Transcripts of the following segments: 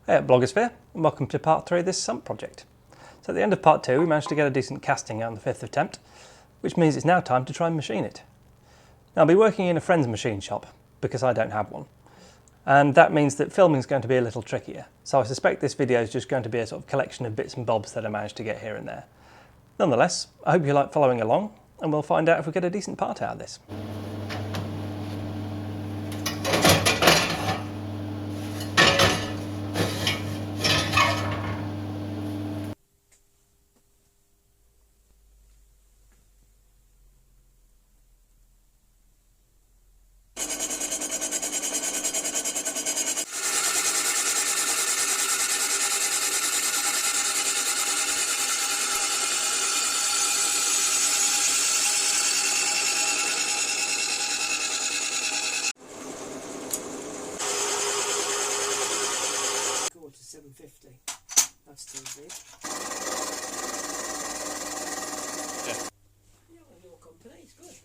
Hey at Blogosphere, and welcome to part 3 of this Sump project. So at the end of part 2 we managed to get a decent casting out on the 5th attempt, which means it's now time to try and machine it. Now I'll be working in a friend's machine shop, because I don't have one. And that means that filming is going to be a little trickier, so I suspect this video is just going to be a sort of collection of bits and bobs that I managed to get here and there. Nonetheless, I hope you like following along, and we'll find out if we get a decent part out of this. To 750. That's too big. Yeah. Yeah, well, your company, it's good.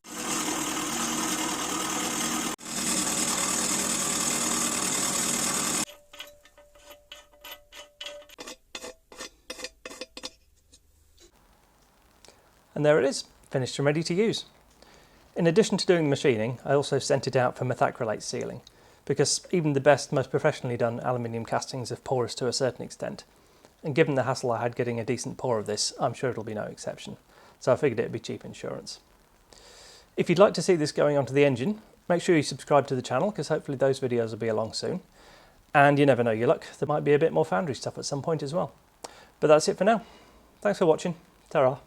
And there it is, finished and ready to use. In addition to doing the machining, I also sent it out for methacrylate sealing, because even the best, most professionally done aluminium castings are porous to a certain extent. And given the hassle I had getting a decent pour of this, I'm sure it'll be no exception. So I figured it'd be cheap insurance. If you'd like to see this going onto the engine, make sure you subscribe to the channel, because hopefully those videos will be along soon. And you never know your luck, there might be a bit more foundry stuff at some point as well. But that's it for now. Thanks for watching. Ta-ra.